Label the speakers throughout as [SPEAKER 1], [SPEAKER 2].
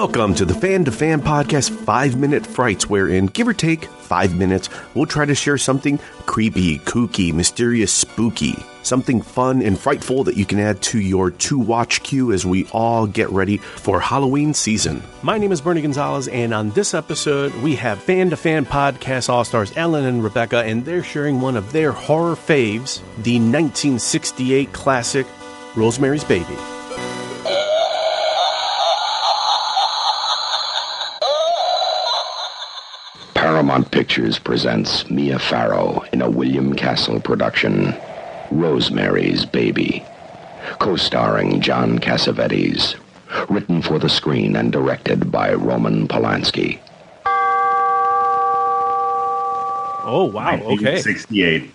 [SPEAKER 1] Welcome to the Fan2Fan Podcast 5-Minute Frights, wherein, give or take 5 minutes, we'll try to share something creepy, kooky, mysterious, spooky, something fun and frightful that you can add to your to-watch queue as we all get ready for Halloween season. My name is Bernie Gonzalez, and on this episode, we have Fan2Fan Podcast All-Stars Allan and Rebecca, and they're sharing one of their horror faves, the 1968 classic, Rosemary's Baby.
[SPEAKER 2] Paramount Pictures presents Mia Farrow in a William Castle production, Rosemary's Baby, co-starring John Cassavetes, written for the screen and directed by Roman Polanski.
[SPEAKER 1] Oh, wow, okay.
[SPEAKER 3] 1968,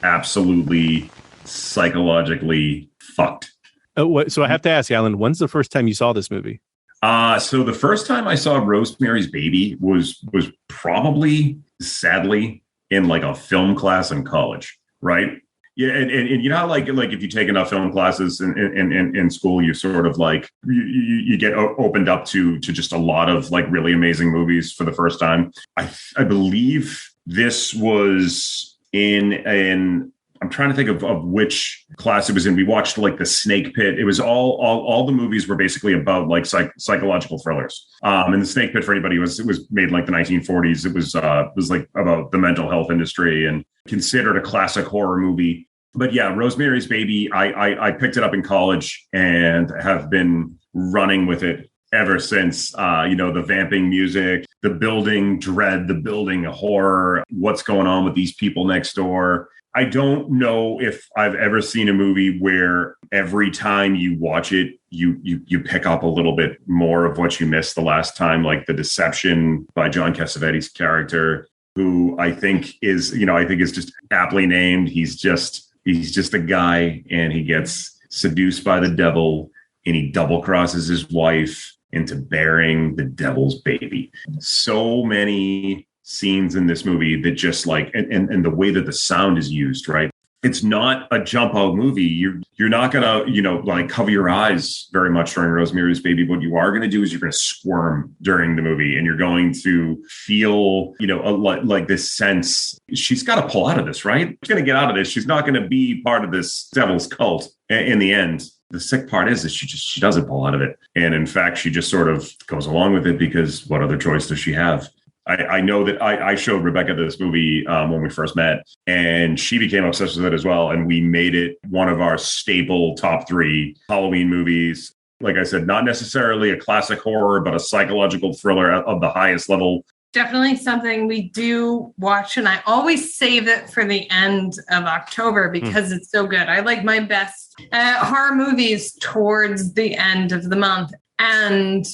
[SPEAKER 3] absolutely psychologically fucked.
[SPEAKER 1] So I have to ask, Allan, when's the first time you saw this movie?
[SPEAKER 3] So the first time I saw Rosemary's Baby was probably, sadly, in like a film class in college, right? Yeah, and you know how like if you take enough film classes in school, you sort of like you get opened up to just a lot of like really amazing movies for the first time. I believe this was in I'm trying to think of which class it was in. We watched like The Snake Pit. It was all the movies were basically about like psychological thrillers. And The Snake Pit, for anybody, it was made in like the 1940s. It was like about the mental health industry and considered a classic horror movie. But yeah, Rosemary's Baby, I picked it up in college and have been running with it ever since. The vamping music, the building dread, the building horror, what's going on with these people next door. I don't know if I've ever seen a movie where every time you watch it, you pick up a little bit more of what you missed the last time, like The Deception by John Cassavetes' character, who I think is just aptly named. He's just a guy, and he gets seduced by the devil, and he double crosses his wife into bearing the devil's baby. So many scenes in this movie that just like and the way that the sound is used, right? It's not a jump out movie. You're not gonna like cover your eyes very much during Rosemary's Baby. What you are gonna do is you're gonna squirm during the movie, and you're going to feel like this sense she's got to pull out of this, right? She's gonna get out of this. She's not gonna be part of this devil's cult in the end. The sick part is that she doesn't pull out of it, and in fact she just sort of goes along with it because what other choice does she have? I know that I showed Rebecca this movie when we first met, and she became obsessed with it as well. And we made it one of our staple top 3 Halloween movies. Like I said, not necessarily a classic horror, but a psychological thriller of the highest level.
[SPEAKER 4] Definitely something we do watch, and I always save it for the end of October because it's so good. I like my best horror movies towards the end of the month. And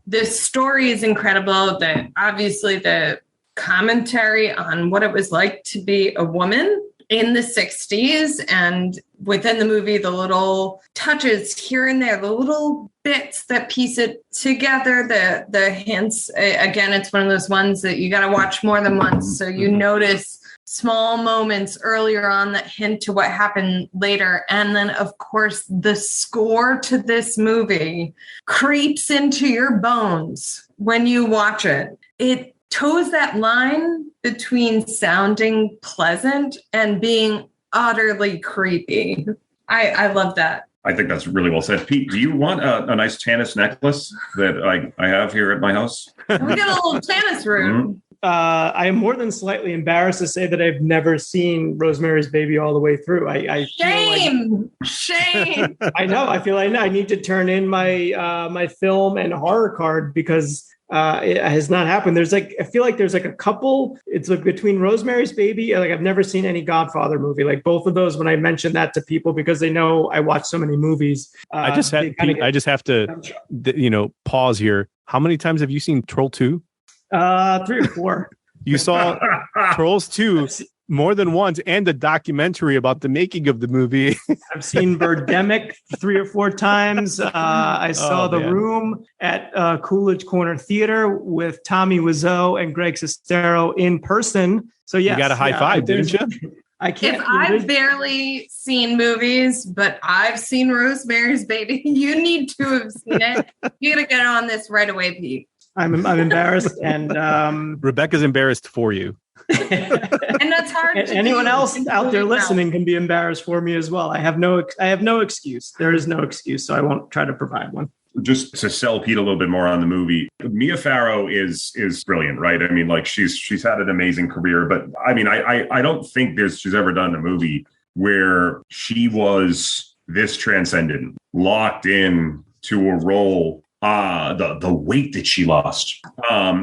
[SPEAKER 4] this story is incredible. Obviously the commentary on what it was like to be a woman in the 60s, and within the movie, the little touches here and there, the little bits that piece it together, the hints. Again, it's one of those ones that you got to watch more than once, so you notice small moments earlier on that hint to what happened later. And then, of course, the score to this movie creeps into your bones when you watch it. It toes that line between sounding pleasant and being utterly creepy. I love that.
[SPEAKER 3] I think that's really well said. Pete, do you want a nice Tanis necklace that I have here at my house?
[SPEAKER 4] We got a little Tanis room.
[SPEAKER 5] Mm-hmm. I am more than slightly embarrassed to say that I've never seen Rosemary's Baby all the way through.
[SPEAKER 4] Shame.
[SPEAKER 5] I know. I feel like I need to turn in my film and horror card because it has not happened. I feel like there's like a couple. It's like between Rosemary's Baby, like I've never seen any Godfather movie. Like both of those, when I mention that to people because they know I watch so many movies.
[SPEAKER 1] I just have to pause here. How many times have you seen Troll 2?
[SPEAKER 5] 3 or 4.
[SPEAKER 1] You saw Trolls 2 more than once, and the documentary about the making of the movie.
[SPEAKER 5] I've seen Birdemic 3 or 4 times. I saw The Room at Coolidge Corner Theater with Tommy Wiseau and Greg Sestero in person. So yeah,
[SPEAKER 1] you got a high five, didn't you?
[SPEAKER 5] I can't.
[SPEAKER 4] If I've barely seen movies, but I've seen Rosemary's Baby, you need to have seen it. You gotta get on this right away, Pete.
[SPEAKER 5] I'm embarrassed, and
[SPEAKER 6] Rebecca's embarrassed for you.
[SPEAKER 4] And that's hard.
[SPEAKER 5] Anyone else out there listening can be embarrassed for me as well. I have no excuse. There is no excuse, so I won't try to provide one.
[SPEAKER 3] Just to sell Pete a little bit more on the movie, Mia Farrow is brilliant, right? I mean, like she's had an amazing career, but I mean, I don't think she's ever done a movie where she was this transcendent, locked in to a role. The weight that she lost.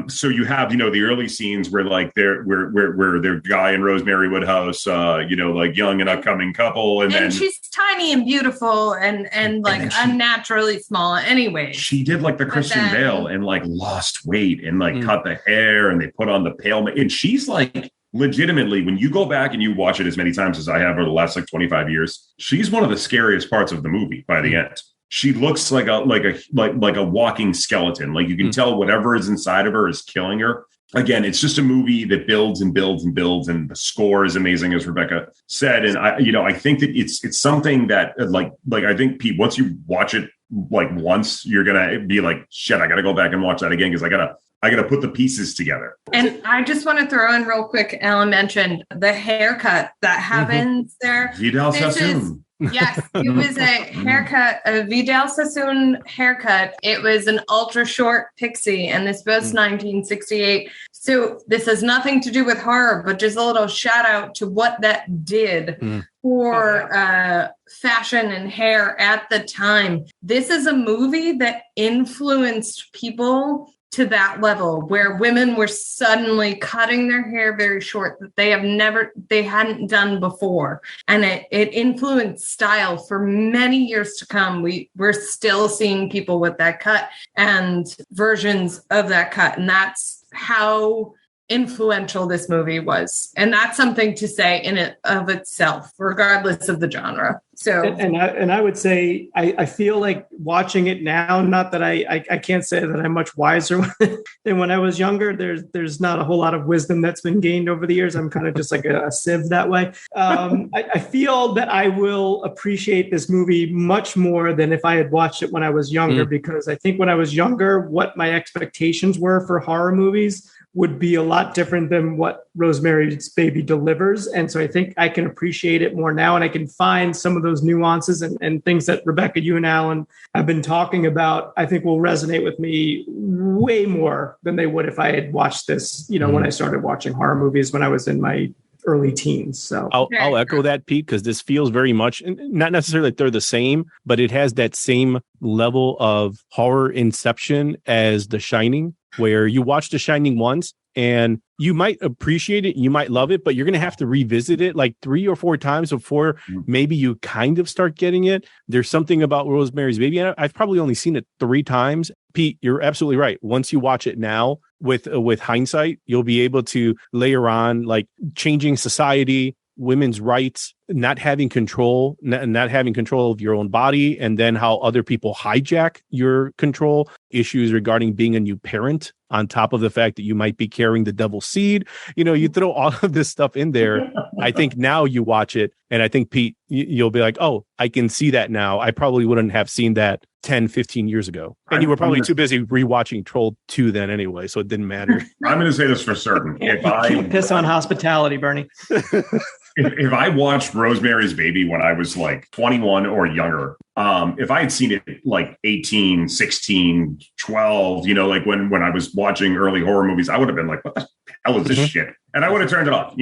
[SPEAKER 3] So you have, the early scenes where like they're Guy and Rosemary Woodhouse, like young and upcoming couple, and then
[SPEAKER 4] she's tiny and beautiful and like unnaturally small anyway.
[SPEAKER 3] She did like the Christian Bale and like lost weight and like cut the hair and they put on the pale, and she's like legitimately, when you go back and you watch it as many times as I have over the last like 25 years, she's one of the scariest parts of the movie by the end. She looks like a walking skeleton. Like you can tell whatever is inside of her is killing her. Again, it's just a movie that builds and builds and builds, and the score is amazing, as Rebecca said. And I think that it's something that like I think, Pete, once you watch it like once, you're gonna be like, shit, I gotta go back and watch that again because I gotta put the pieces together. And
[SPEAKER 4] I just want to throw in real quick, Allan mentioned the haircut that happens there.
[SPEAKER 3] Vidal Sassoon.
[SPEAKER 4] Yes, it was a haircut, a Vidal Sassoon haircut. It was an ultra short pixie, and this was 1968. So this has nothing to do with horror, but just a little shout out to what that did for fashion and hair at the time. This is a movie that influenced people to that level where women were suddenly cutting their hair very short that they hadn't done before. And it influenced style for many years to come. We're still seeing people with that cut and versions of that cut. And that's how influential this movie was. And that's something to say in it of itself, regardless of the genre. So,
[SPEAKER 5] and I would say, I feel like watching it now, not that I can't say that I'm much wiser than when I was younger. There's not a whole lot of wisdom that's been gained over the years. I'm kind of just like a sieve that way. I feel that I will appreciate this movie much more than if I had watched it when I was younger, because I think when I was younger, what my expectations were for horror movies would be a lot different than what Rosemary's Baby delivers. And so I think I can appreciate it more now, and I can find some of those nuances and things that Rebecca, you and Allan have been talking about, I think will resonate with me way more than they would if I had watched this, when I started watching horror movies when I was in my early teens. So
[SPEAKER 6] I'll echo that, Pete, because this feels very much, not necessarily that they're the same, but it has that same level of horror inception as The Shining, where you watch The Shining once and you might appreciate it, you might love it, but you're going to have to revisit it like 3 or 4 times before maybe you kind of start getting it. There's something about Rosemary's Baby, and I've probably only seen it 3 times. Pete, you're absolutely right. Once you watch it now with hindsight, you'll be able to layer on like changing society, women's rights, not having control of your own body, and then how other people hijack your control, issues regarding being a new parent, on top of the fact that you might be carrying the devil's seed. You throw all of this stuff in there. I think now you watch it, and I think, Pete, you'll be like, oh, I can see that now. I probably wouldn't have seen that 10, 15 years ago. And you were probably too busy rewatching Troll 2 then anyway, so it didn't matter.
[SPEAKER 3] I'm going to say this for certain. If I
[SPEAKER 5] piss on hospitality, Bernie.
[SPEAKER 3] If I watched Rosemary's Baby when I was like 21 or younger, if I had seen it like 18, 16, 12, like when I was watching early horror movies, I would have been like, what the hell is this shit? And I would have turned it off,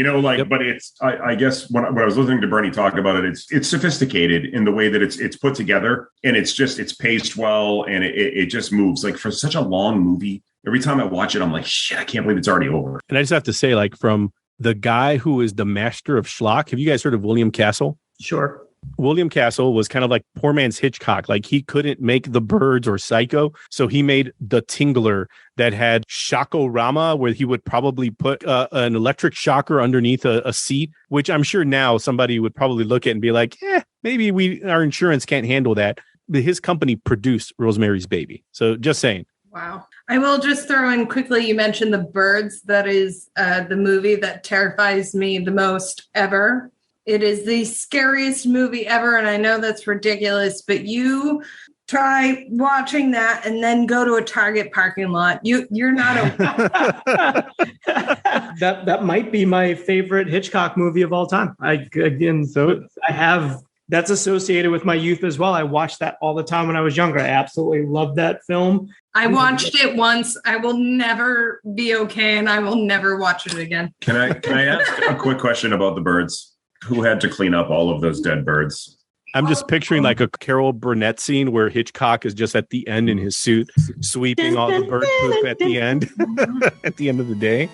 [SPEAKER 3] but it's, I guess when I was listening to Bernie talk about it, it's sophisticated in the way that it's put together, and it's paced well, and it just moves like for such a long movie. Every time I watch it, I'm like, shit, I can't believe it's already over.
[SPEAKER 6] And I just have to say, like, from the guy who is the master of schlock, have you guys heard of William Castle?
[SPEAKER 5] Sure.
[SPEAKER 6] William Castle was kind of like poor man's Hitchcock. Like, he couldn't make The Birds or Psycho, so he made The Tingler that had Shockorama, where he would probably put an electric shocker underneath a seat, which I'm sure now somebody would probably look at and be like, maybe our insurance can't handle that. But his company produced Rosemary's Baby. So just saying.
[SPEAKER 4] Wow. I will just throw in quickly, you mentioned The Birds. That is the movie that terrifies me the most ever. It is the scariest movie ever, and I know that's ridiculous, but you try watching that and then go to a Target parking lot. You're not a
[SPEAKER 5] that might be my favorite Hitchcock movie of all time. That's associated with my youth as well. I watched that all the time when I was younger. I absolutely loved that film.
[SPEAKER 4] I watched it once. I will never be okay, and I will never watch it again.
[SPEAKER 3] Can I ask a quick question about the birds? Who had to clean up all of those dead birds?
[SPEAKER 6] I'm just picturing like a Carol Burnett scene where Hitchcock is just at the end in his suit, sweeping all the bird poop at the end, at the end of the day.